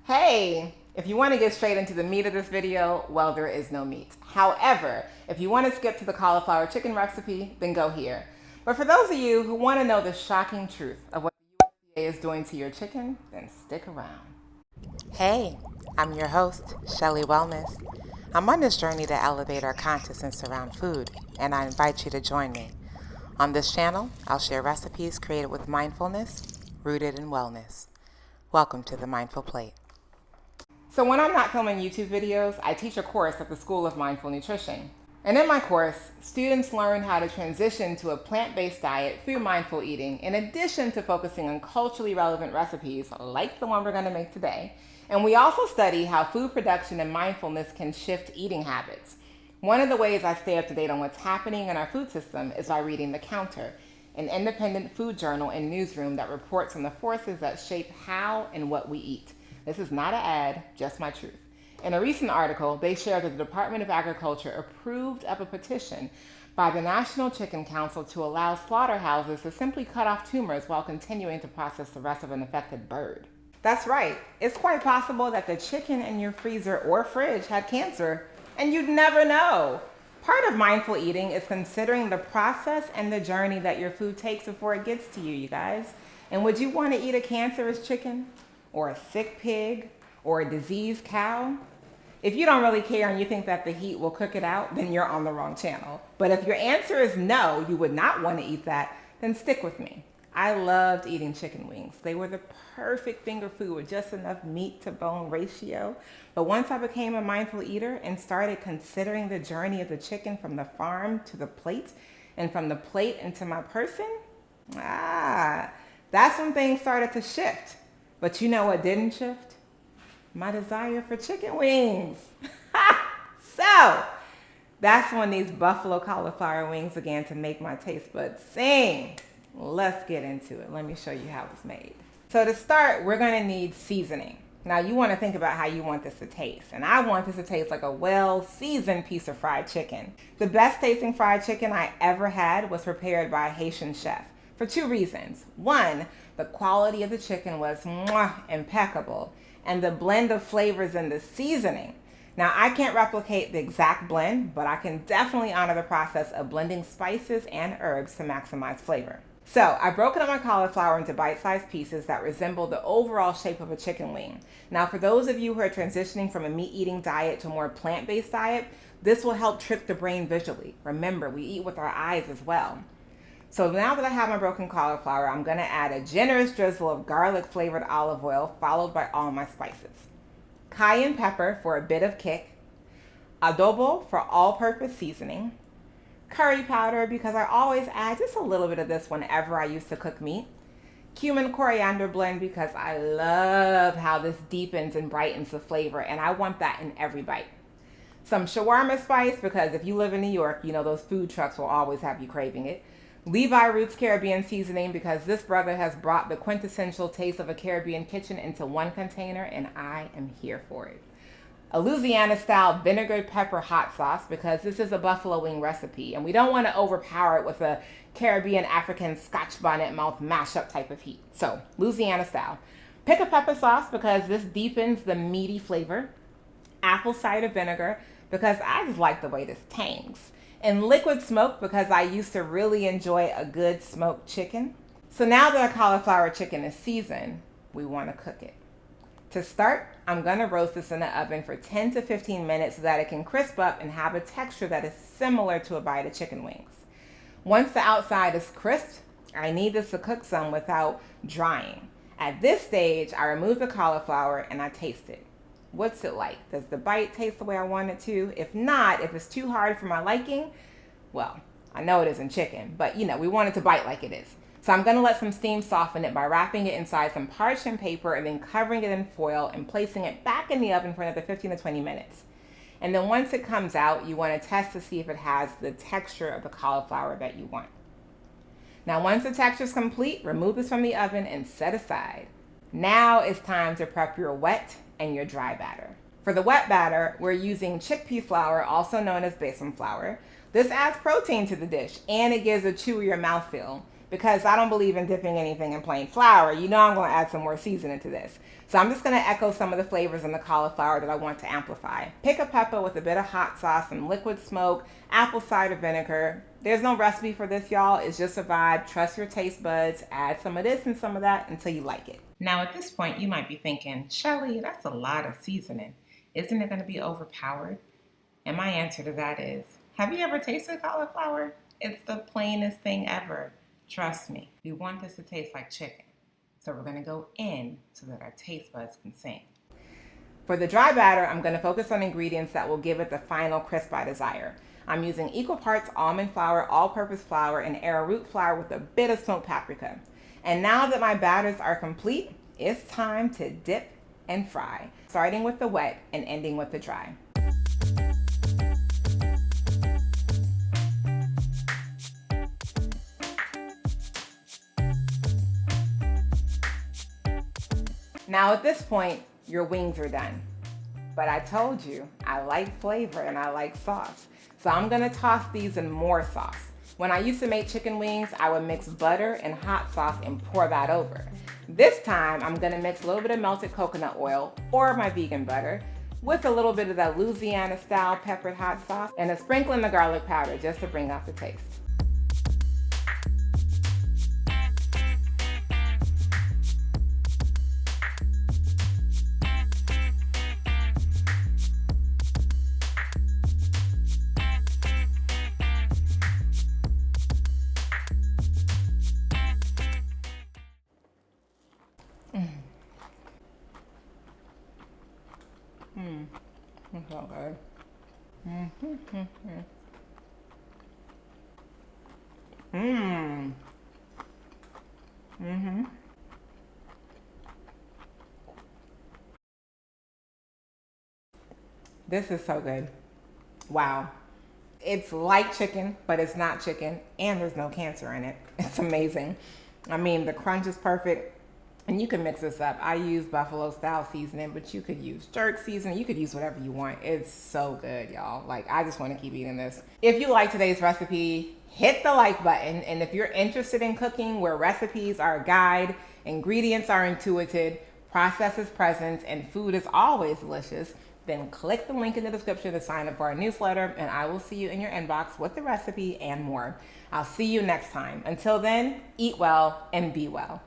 Hey, if you want to get straight into the meat of this video, well, there is no meat. However, if you want to skip to the cauliflower chicken recipe, then go here. But for those of you who want to know the shocking truth of what the USDA is doing to your chicken, then stick around. Hey, I'm your host, Shelly Wellness. I'm on this journey to elevate our consciousness around food, and I invite you to join me. On this channel, I'll share recipes created with mindfulness, rooted in wellness. Welcome to the Mindful Plate. So when I'm not filming YouTube videos, I teach a course at the School of Mindful Nutrition. And in my course, students learn how to transition to a plant-based diet through mindful eating, in addition to focusing on culturally relevant recipes like the one we're going to make today. And we also study how food production and mindfulness can shift eating habits. One of the ways I stay up to date on what's happening in our food system is by reading The Counter, an independent food journal and newsroom that reports on the forces that shape how and what we eat. This is not an ad, just my truth. In a recent article, they shared that the Department of Agriculture approved of a petition by the National Chicken Council to allow slaughterhouses to simply cut off tumors while continuing to process the rest of an affected bird. That's right. It's quite possible that the chicken in your freezer or fridge had cancer, and you'd never know. Part of mindful eating is considering the process and the journey that your food takes before it gets to you, you guys. And would you want to eat a cancerous chicken? Or a sick pig, or a diseased cow? If you don't really care and you think that the heat will cook it out, then you're on the wrong channel. But if your answer is no, you would not want to eat that, then stick with me. I loved eating chicken wings. They were the perfect finger food with just enough meat to bone ratio. But once I became a mindful eater and started considering the journey of the chicken from the farm to the plate, and from the plate into my person, that's when things started to shift. But you know what didn't shift? My desire for chicken wings. So that's when these buffalo cauliflower wings began to make my taste buds sing. Let's get into it. Let me show you how it's made. So to start, we're going to need seasoning. Now you want to think about how you want this to taste. And I want this to taste like a well-seasoned piece of fried chicken. The best tasting fried chicken I ever had was prepared by a Haitian chef for two reasons. One, the quality of the chicken was impeccable, and the blend of flavors in the seasoning. Now, I can't replicate the exact blend, but I can definitely honor the process of blending spices and herbs to maximize flavor. So I broke up my cauliflower into bite-sized pieces that resemble the overall shape of a chicken wing. Now, for those of you who are transitioning from a meat-eating diet to a more plant-based diet, this will help trick the brain visually. Remember, we eat with our eyes as well. So now that I have my broken cauliflower, I'm going to add a generous drizzle of garlic-flavored olive oil, followed by all my spices. Cayenne pepper for a bit of kick. Adobo for all-purpose seasoning. Curry powder, because I always add just a little bit of this whenever I used to cook meat. Cumin coriander blend, because I love how this deepens and brightens the flavor, and I want that in every bite. Some shawarma spice, because if you live in New York, you know those food trucks will always have you craving it. Levi Roots Caribbean seasoning, because this brother has brought the quintessential taste of a Caribbean kitchen into one container, and I am here for it. A Louisiana style vinegar pepper hot sauce, because this is a buffalo wing recipe and we don't want to overpower it with a Caribbean African Scotch bonnet mouth mashup type of heat. So Louisiana style. Pick a pepper sauce, because this deepens the meaty flavor. Apple cider vinegar, because I just like the way this tangs. And liquid smoke, because I used to really enjoy a good smoked chicken. So now that our cauliflower chicken is seasoned, we want to cook it. To start, I'm going to roast this in the oven for 10 to 15 minutes so that it can crisp up and have a texture that is similar to a bite of chicken wings. Once the outside is crisp, I need this to cook some without drying. At this stage, I remove the cauliflower and I taste it. What's it like? Does the bite taste the way I want it to? If not, if it's too hard for my liking, well, I know it isn't chicken, but we want it to bite like it is. So I'm going to let some steam soften it by wrapping it inside some parchment paper and then covering it in foil and placing it back in the oven for another 15 to 20 minutes. And then once it comes out, you want to test to see if it has the texture of the cauliflower that you want. Now, once the texture is complete, remove this from the oven and set aside. Now it's time to prep your wet and your dry batter. For the wet batter, we're using chickpea flour, also known as besan flour. This adds protein to the dish, and it gives a chewier mouthfeel. because I don't believe in dipping anything in plain flour. You know I'm going to add some more seasoning to this. So I'm just going to echo some of the flavors in the cauliflower that I want to amplify. Pick a pepper with a bit of hot sauce, some liquid smoke, apple cider vinegar. There's no recipe for this, y'all. It's just a vibe. Trust your taste buds. Add some of this and some of that until you like it. Now at this point, you might be thinking, Shelly, that's a lot of seasoning. Isn't it going to be overpowered? And my answer to that is, have you ever tasted cauliflower? It's the plainest thing ever. Trust me, we want this to taste like chicken. So we're going to go in so that our taste buds can sing. For the dry batter, I'm going to focus on ingredients that will give it the final crisp I desire. I'm using equal parts almond flour, all-purpose flour, and arrowroot flour with a bit of smoked paprika. And now that my batters are complete, it's time to dip and fry, starting with the wet and ending with the dry. Now at this point, your wings are done. But I told you, I like flavor and I like sauce. So I'm gonna toss these in more sauce. When I used to make chicken wings, I would mix butter and hot sauce and pour that over. This time, I'm gonna mix a little bit of melted coconut oil or my vegan butter with a little bit of that Louisiana style peppered hot sauce and a sprinkling of garlic powder just to bring out the taste. That's so good. This is so good. Wow. It's like chicken, but it's not chicken, and there's no cancer in it. It's amazing. I mean, the crunch is perfect. And you can mix this up. I use buffalo style seasoning, but you could use jerk seasoning. You could use whatever you want. It's so good, y'all. Like, I just want to keep eating this. If you like today's recipe, hit the like button. And if you're interested in cooking where recipes are a guide, ingredients are intuitive, process is present, and food is always delicious, then click the link in the description to sign up for our newsletter, and I will see you in your inbox with the recipe and more. I'll see you next time. Until then, eat well and be well.